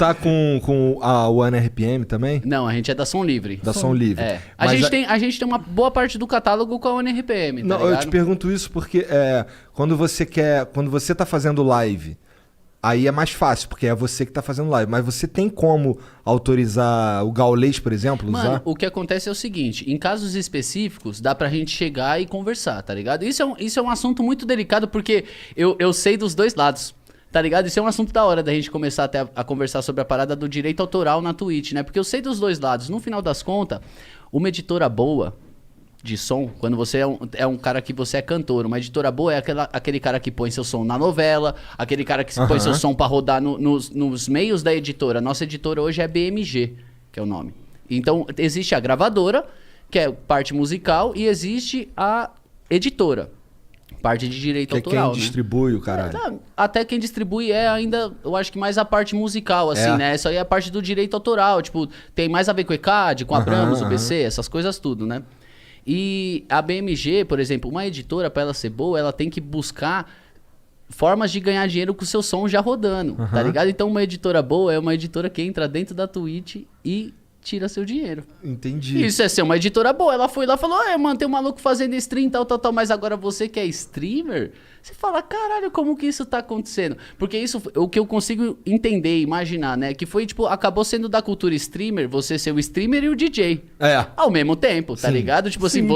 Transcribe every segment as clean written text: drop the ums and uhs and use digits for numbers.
tá com a One RPM também? Não, a gente é da Som Livre. Da Som Livre. É. A gente tem uma boa parte do catálogo com a One RPM, tá Não, ligado? eu te pergunto isso porque quando você tá fazendo live, aí é mais fácil, porque é você que tá fazendo live. Mas você tem como autorizar o gaulês, por exemplo, usar? Mano, o que acontece é o seguinte, em casos específicos, dá pra gente chegar e conversar, tá ligado? Isso é um assunto muito delicado, porque eu sei dos dois lados. Tá ligado? Isso é um assunto da hora da gente começar até a conversar sobre a parada do direito autoral na Twitch, né? Porque eu sei dos dois lados. No final das contas, uma editora boa de som, quando você é um cara que você é cantor, uma editora boa é aquele cara que põe seu som na novela, aquele cara que põe seu som pra rodar nos meios da editora. Nossa editora hoje é BMG, que é o nome. Então, existe a gravadora, que é parte musical, e existe a editora. Parte de direito autoral, quem distribui o caralho. Até quem distribui é ainda, eu acho que mais a parte musical, assim, né? Isso aí é a parte do direito autoral, tipo, tem mais a ver com o ECAD, com a Abramos, o BC, essas coisas tudo, né? E a BMG, por exemplo, uma editora, pra ela ser boa, ela tem que buscar formas de ganhar dinheiro com o seu som já rodando, tá ligado? Então uma editora boa é uma editora que entra dentro da Twitch e tira seu dinheiro. Entendi. Isso é ser uma editora boa. Ela foi lá e falou, mano, tem um maluco fazendo stream, tal, mas agora você que é streamer, você fala, caralho, como que isso tá acontecendo? Porque isso, o que eu consigo entender e imaginar, né, que foi, tipo, acabou sendo da cultura streamer, você ser o streamer e o DJ. Ao mesmo tempo, tá ligado? Tipo assim,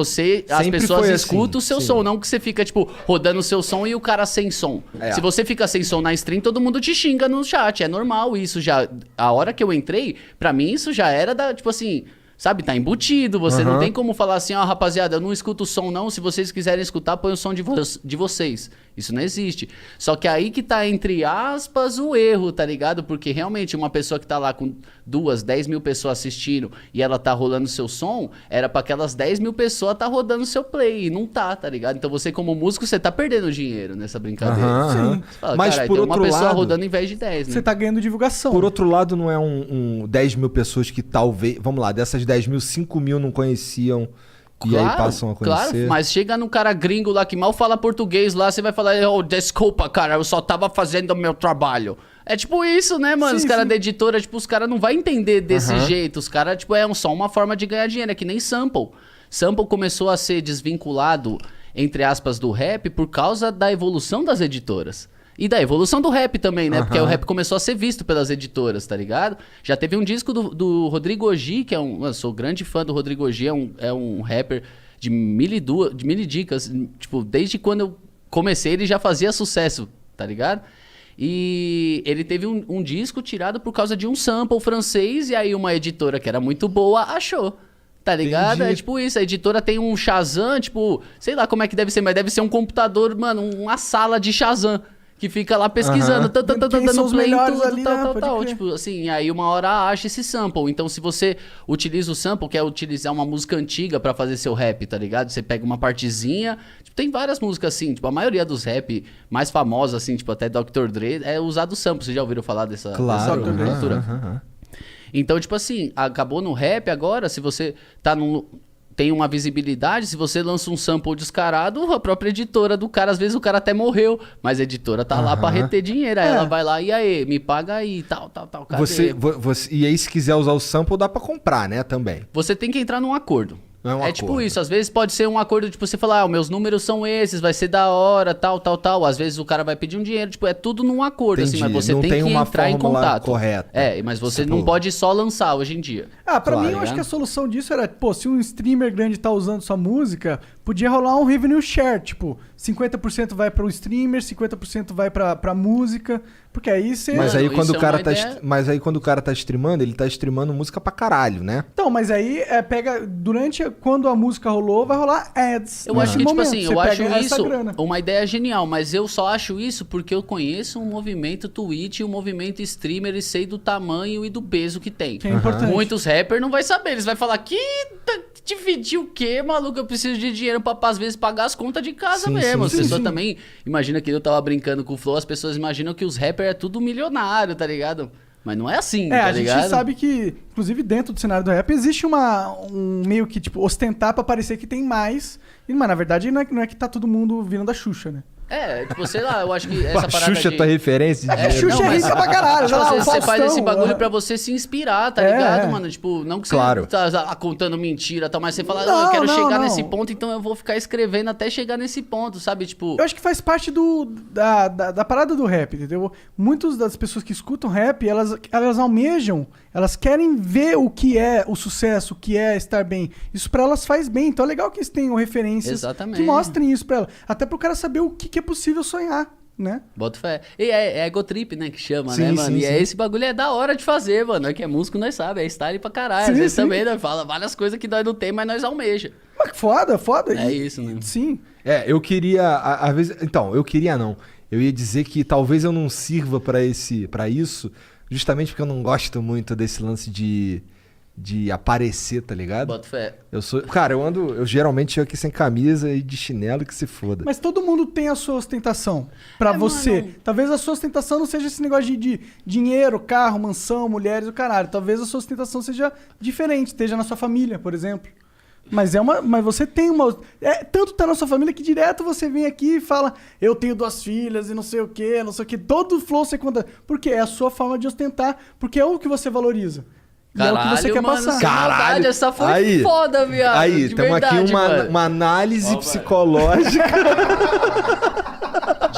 as pessoas escutam o seu som, não que você fica, tipo, rodando o seu som e o cara sem som. Se você fica sem som na stream, todo mundo te xinga no chat, é normal isso já. A hora que eu entrei, pra mim isso já era tipo assim, sabe, tá embutido, você não tem como falar assim, rapaziada, eu não escuto o som não, se vocês quiserem escutar, põe o som de vocês. Isso não existe. Só que aí que tá, entre aspas, o erro, tá ligado? Porque realmente uma pessoa que tá lá com 10 mil pessoas assistindo e ela tá rolando seu som, era pra aquelas 10 mil pessoas tá rodando seu play, e não tá ligado? Então você como músico, você tá perdendo dinheiro nessa brincadeira. Sim. Você fala, mas por outro uma pessoa lado, rodando em vez de 10, né? Você tá ganhando divulgação. Por outro lado, não é 10 mil pessoas que talvez... Vamos lá, dessas 10 mil, 5 mil não conheciam... E aí passam a conhecer. Claro, mas chega num cara gringo lá que mal fala português lá, você vai falar, desculpa, cara, eu só tava fazendo o meu trabalho. É tipo isso, né, mano? Os caras da editora, tipo, os caras não vão entender desse jeito. Os caras, tipo, só uma forma de ganhar dinheiro, é que nem sample. Sample começou a ser desvinculado, entre aspas, do rap por causa da evolução das editoras. E da evolução do rap também, né? Porque o rap começou a ser visto pelas editoras, tá ligado? Já teve um disco do Rodrigo Oji, que eu sou grande fã do Rodrigo Oji, é um rapper de mil dicas. Tipo, desde quando eu comecei ele já fazia sucesso, tá ligado? E ele teve um disco tirado por causa de um sample francês, e aí uma editora que era muito boa achou. Tá ligado? Entendi. É tipo isso, a editora tem um Shazam, tipo, sei lá como é que deve ser, mas deve ser um computador, mano, uma sala de Shazam. Que fica lá pesquisando, dando play em tudo, ali, tal. Tipo assim, aí uma hora acha esse sample. Então, se você utiliza o sample, quer utilizar uma música antiga pra fazer seu rap, tá ligado? Você pega uma partezinha. Tipo, tem várias músicas assim, tipo, a maioria dos rap mais famosos, assim, tipo, até Dr. Dre, é usado sample. Vocês já ouviram falar dessa cultura? Então, tipo assim, acabou no rap agora, se você tá tem uma visibilidade, se você lança um sample descarado, a própria editora do cara, às vezes o cara até morreu, mas a editora tá lá pra reter dinheiro, aí ela vai lá, e aí, me paga aí, tal, cadê? E aí, se quiser usar o sample, dá pra comprar, né, também. Você tem que entrar num acordo. É tipo isso, às vezes pode ser um acordo, tipo, você falar, meus números são esses, vai ser da hora, tal. Às vezes o cara vai pedir um dinheiro, tipo, é tudo num acordo, assim, mas você tem que entrar em contato. Correta. Mas você não pode só lançar hoje em dia. Pra mim, eu acho que a solução disso era, se um streamer grande tá usando sua música, podia rolar um revenue share, tipo, 50% vai pro streamer, 50% vai pra música, porque aí você... Mas aí quando o cara tá streamando, ele tá streamando música pra caralho, né? Então, mas aí quando a música rolou, vai rolar ads. Eu acho que, tipo assim, eu acho isso uma ideia genial, mas eu só acho isso porque eu conheço um movimento Twitch e um movimento streamer e sei do tamanho e do peso que tem. Que é importante. Muitos rappers não vai saber, eles vão falar que dividir o quê, maluco? Eu preciso de dinheiro pra, às vezes, pagar as contas de casa mesmo. As pessoas também... Imagina que eu tava brincando com o Flow, as pessoas imaginam que os rappers é tudo milionário, tá ligado? Mas não é assim, tá ligado? A gente sabe que, inclusive, dentro do cenário do rap, existe um meio que, tipo, ostentar pra parecer que tem mais. Mas, na verdade, não é que tá todo mundo vindo da Xuxa, né? Tipo, sei lá, eu acho que Pô, essa a parada Xuxa é de... tua referência de dinheiro. Xuxa é rica pra caralho. Tipo, Olha lá, às o vezes você faz esse Faustão, bagulho pra você se inspirar, tá ligado, mano? Tipo, não que você Claro. tá lá contando mentira e tal, mas você fala, Não, eu quero não, chegar não. nesse ponto, então eu vou ficar escrevendo até chegar nesse ponto, sabe? Tipo... Eu acho que faz parte da parada do rap, entendeu? Muitas das pessoas que escutam rap, elas almejam, elas querem ver o que é o sucesso, o que é estar bem. Isso pra elas faz bem. Então é legal que eles tenham referências Exatamente. que mostrem isso pra elas. Até pro cara saber o que é possível sonhar, né? Bota fé. E é ego trip, né, que chama, Sim, né, mano? sim, E sim. esse bagulho é da hora de fazer, mano. É que é músico, nós sabe, é style pra caralho. Sim, Às vezes sim. também, né, fala várias coisas que nós não tem, mas nós almeja. Mas que foda. É isso, né? Sim. Eu queria, às vezes, então, eu queria não. Eu ia dizer que talvez eu não sirva pra isso, justamente porque eu não gosto muito desse lance de aparecer, tá ligado? Bota fé. Cara, eu geralmente chego aqui sem camisa e de chinelo que se foda. Mas todo mundo tem a sua ostentação pra você. Mano. Talvez a sua ostentação não seja esse negócio de dinheiro, carro, mansão, mulheres, o caralho. Talvez a sua ostentação seja diferente, esteja na sua família, por exemplo. Mas você tem uma... tanto tá na sua família que direto você vem aqui e fala eu tenho 2 filhas e não sei o que, não sei o que. Todo flow você conta. Porque é a sua forma de ostentar, porque é o que você valoriza. E é o que você quer mano, passar. sem Caralho. maldade, essa foi Aí. foda, viado. Aí, de temos aqui verdade, mano. uma análise psicológica.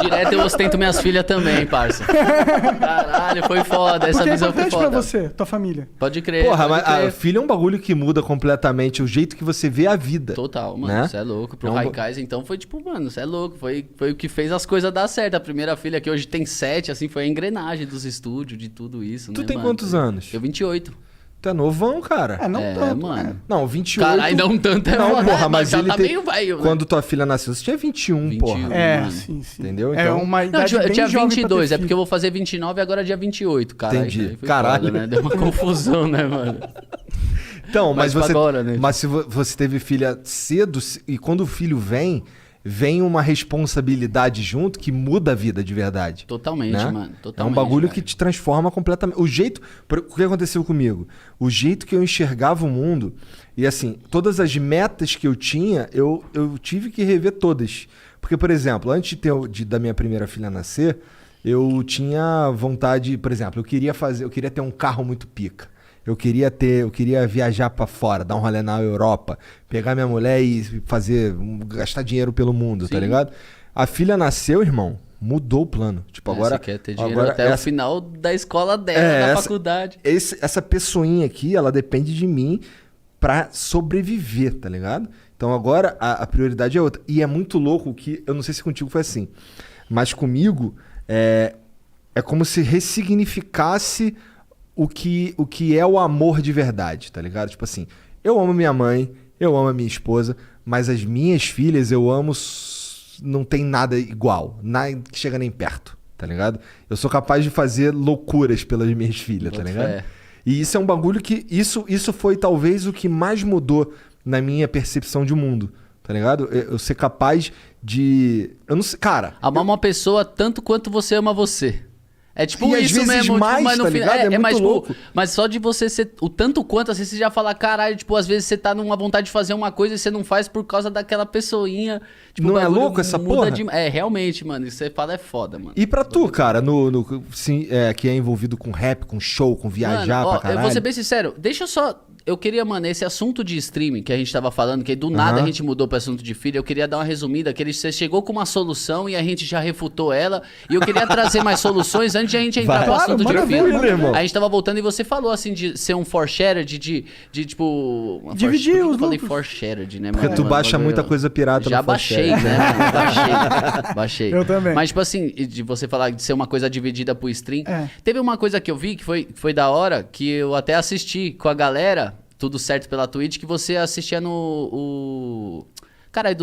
Direto eu ostento minhas filhas também, parça. Caralho, foi foda. Essa Porque é visão foi importante pra foda. você, tua família. Pode crer. Porra, pode mas crer. filho é um bagulho que muda completamente o jeito que você vê a vida. Total, mano. Né? Você é louco. Pro É um Raikais, então, foi tipo, mano, você é louco. Foi o que fez as coisas dar certo. A primeira filha, que hoje tem 7, assim, foi a engrenagem dos estúdios, de tudo isso, Tu né, tem mano? quantos anos? Eu 28. Tu é novão, cara. Não tanto, mano. né? Não, 28... Caralho, não tanto é Não, foda, porra, né? mas já ele tá tem... meio velho, né? Quando tua filha nasceu, você tinha 21, 21. porra. Mano. Sim. Entendeu? É Então- uma Não, idade eu bem tinha jovem pra 22, ter é porque eu vou fazer 29 e agora é dia 28, cara. Entendi. Aí foi Caralho. foda, né? Deu uma confusão, né, mano? Então, mas Mas você, agora, né? mas se você teve filha cedo e quando o filho vem uma responsabilidade junto que muda a vida de verdade. Totalmente, né? mano. É Totalmente. um bagulho cara. que te transforma completamente. O que aconteceu comigo? O jeito que eu enxergava o mundo e assim, todas as metas que eu tinha, eu tive que rever todas. Porque, por exemplo, antes da minha primeira filha nascer, eu tinha vontade, por exemplo, eu queria ter um carro muito pica. Eu queria viajar pra fora, dar um rolê na Europa, pegar minha mulher e gastar dinheiro pelo mundo, tá Sim. ligado? A filha nasceu, irmão, mudou o plano. Tipo, agora... Você quer ter dinheiro agora até o final da escola dela, da faculdade. Essa pessoinha aqui, ela depende de mim pra sobreviver, tá ligado? Então agora a prioridade é outra. E é muito louco que, eu não sei se contigo foi assim, mas comigo é como se ressignificasse o que é o amor de verdade, tá ligado? Tipo assim, eu amo minha mãe, eu amo a minha esposa, mas as minhas filhas eu amo, não tem nada igual, nada que chega nem perto, tá ligado? Eu sou capaz de fazer loucuras pelas minhas filhas, tá Boto ligado? fé. E isso é um bagulho que, isso foi talvez o que mais mudou na minha percepção de mundo, tá ligado? Eu ser capaz de, eu não sei, cara... Amar uma pessoa tanto quanto você ama você. É tipo E às isso vezes mesmo, mais, mas no tá final. ligado? É mas, muito tipo, louco. mas só de você ser o tanto quanto, assim, você já fala, caralho, tipo, às vezes você tá numa vontade de fazer uma coisa e você não faz por causa daquela pessoinha. Tipo, Não o é bagulho louco essa muda porra? realmente, mano. Isso você fala é foda, mano. E pra tu, cara, que é envolvido com rap, com show, com viajar Mano, ó, pra caralho? eu vou ser bem sincero, deixa eu só. Eu queria, mano, esse assunto de streaming que a gente tava falando, que do nada a gente mudou pro assunto de filho, eu queria dar uma resumida, que você chegou com uma solução e a gente já refutou ela, e eu queria trazer mais soluções antes de a gente entrar Vai. pro Claro, assunto de manda ver, filho. manda ver. irmão. A gente tava voltando e você falou, assim, de ser um for-shared, de tipo... Dividir por que os eu falei lucros. for-shared, né, Porque mano? tu baixa Bagulho- muita coisa pirata Já no baixei, Forshare. né? mano? Baixei. Eu também. Mas, tipo assim, de você falar de ser uma coisa dividida pro stream. É. Teve uma coisa que eu vi que foi da hora, que eu até assisti com a galera, tudo certo pela Twitch, que você assistia no... Caralho,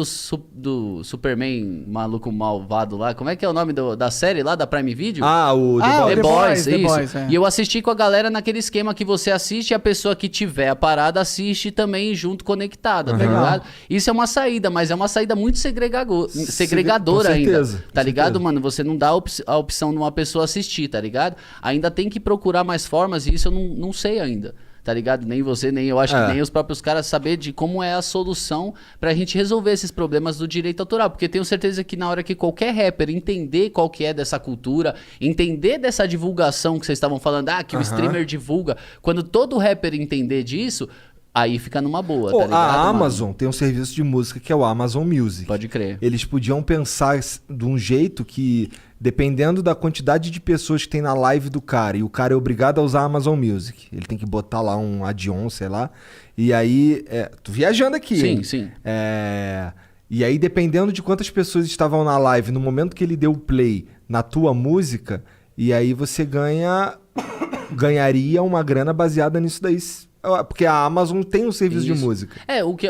do Superman maluco malvado lá. Como é que é o nome da série lá, da Prime Video? O The Ah, Boys. The Boys, The isso. Boys, é. E eu assisti com a galera naquele esquema que você assiste e a pessoa que tiver a parada assiste também junto conectada, tá Legal. ligado? Isso é uma saída, mas é uma saída muito segregadora com ainda. certeza, Tá com ligado, certeza. mano? Você não dá a opção de uma pessoa assistir, tá ligado? Ainda tem que procurar mais formas e isso eu não sei ainda. tá ligado? Nem você, nem eu acho que nem os próprios caras saber de como é a solução pra gente resolver esses problemas do direito autoral. Porque tenho certeza que na hora que qualquer rapper entender qual que é dessa cultura, entender dessa divulgação que vocês estavam falando, que o streamer divulga, quando todo rapper entender disso, aí fica numa boa, tá ligado? A Amazon tem um serviço de música que é o Amazon Music. Pode crer. Eles podiam pensar de um jeito que, dependendo da quantidade de pessoas que tem na live do cara, e o cara é obrigado a usar a Amazon Music, ele tem que botar lá um add-on, sei lá, e aí... tô viajando aqui, Sim, hein? sim. E aí, dependendo de quantas pessoas estavam na live, no momento que ele deu play na tua música, e aí você ganharia uma grana baseada nisso daí. Porque a Amazon tem um serviço de música.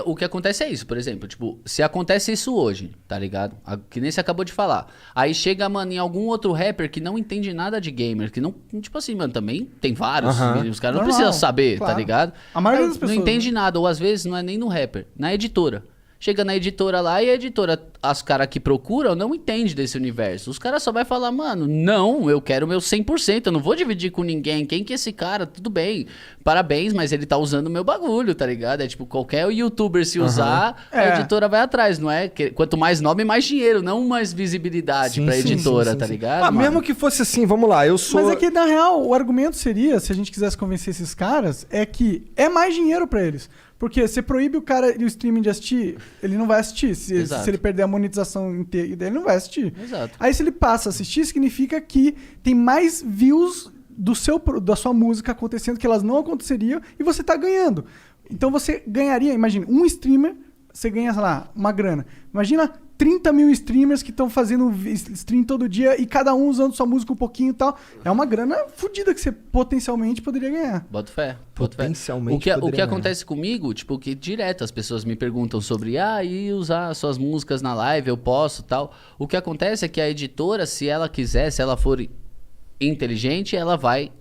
O que acontece é isso, por exemplo. Tipo, se acontece isso hoje, tá ligado? Que nem você acabou de falar. Aí chega, mano, em algum outro rapper que não entende nada de gamer, que não... Tipo assim, mano, também tem vários. Os caras não precisam saber, claro. tá ligado? A maioria das pessoas não entende nada, ou às vezes não é nem no rapper, na editora. Chega na editora lá e a editora, as caras que procuram não entendem desse universo. Os caras só vai falar, mano, não, eu quero o meu 100%, eu não vou dividir com ninguém. Quem que é esse cara? Tudo bem, parabéns, mas ele tá usando o meu bagulho, tá ligado? É tipo, qualquer youtuber se usar, a editora vai atrás, não é? Quanto mais nome, mais dinheiro, não mais visibilidade pra editora, tá ligado? Mesmo que fosse assim, vamos lá, eu sou... Mas é que, na real, o argumento seria, se a gente quisesse convencer esses caras, é que é mais dinheiro pra eles. Porque você proíbe o cara e o streaming de assistir, ele não vai assistir. Se ele perder a monetização inteira, ele não vai assistir. Exato. Aí se ele passa a assistir, significa que tem mais views da sua música acontecendo que elas não aconteceriam e você tá ganhando. Então você ganharia, imagina, um streamer, você ganha, sei lá, uma grana. Imagina 30 mil streamers que estão fazendo stream todo dia e cada um usando sua música um pouquinho e tal. É uma grana fodida que você potencialmente poderia ganhar. Bota fé. Potencialmente O que acontece comigo, tipo, que direto as pessoas me perguntam sobre, e usar suas músicas na live, eu posso, tal. O que acontece é que a editora, se ela quiser, se ela for inteligente, ela vai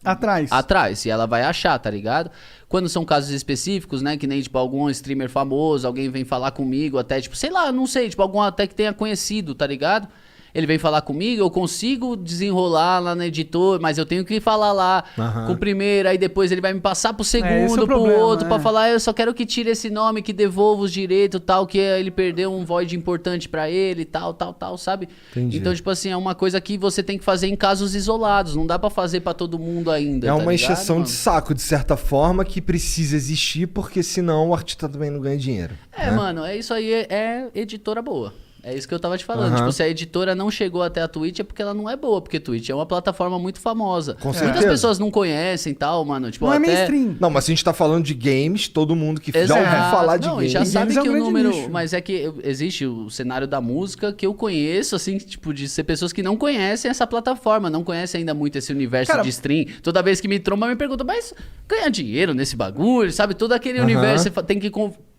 atrás, e ela vai achar, tá ligado? Quando são casos específicos, né, que nem, tipo, algum streamer famoso, alguém vem falar comigo, até, tipo, sei lá, não sei, tipo, algum até que tenha conhecido, tá ligado? Ele vem falar comigo, eu consigo desenrolar lá no editor, mas eu tenho que falar lá com o primeiro, aí depois ele vai me passar pro segundo, pro outro, pra falar, eu só quero que tire esse nome, que devolva os direitos, tal, que ele perdeu um void importante pra ele, tal, sabe? Entendi. Então, tipo assim, é uma coisa que você tem que fazer em casos isolados, não dá pra fazer pra todo mundo ainda, É uma ligado, encheção mano? de saco, de certa forma, que precisa existir, porque senão o artista também não ganha dinheiro. Mano, é isso aí, é editora boa. É isso que eu tava te falando. Tipo, se a editora não chegou até a Twitch é porque ela não é boa. Porque Twitch é uma plataforma muito famosa. Com Muitas certeza. pessoas não conhecem e tal, mano. Tipo, Não é até... mainstream. Não, mas se a gente tá falando de games, todo mundo que já Exato. ouviu falar de não, games... e já sabe Games é um que o grande número... nicho. Mas é que existe o cenário da música que eu conheço, assim, tipo, de ser pessoas que não conhecem essa plataforma, não conhecem ainda muito esse universo Cara, de stream. Toda vez que me tromba, me pergunta, mas ganha dinheiro nesse bagulho, sabe? Todo aquele universo, você tem que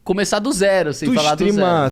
começar do zero, sem Tu falar do zero. streama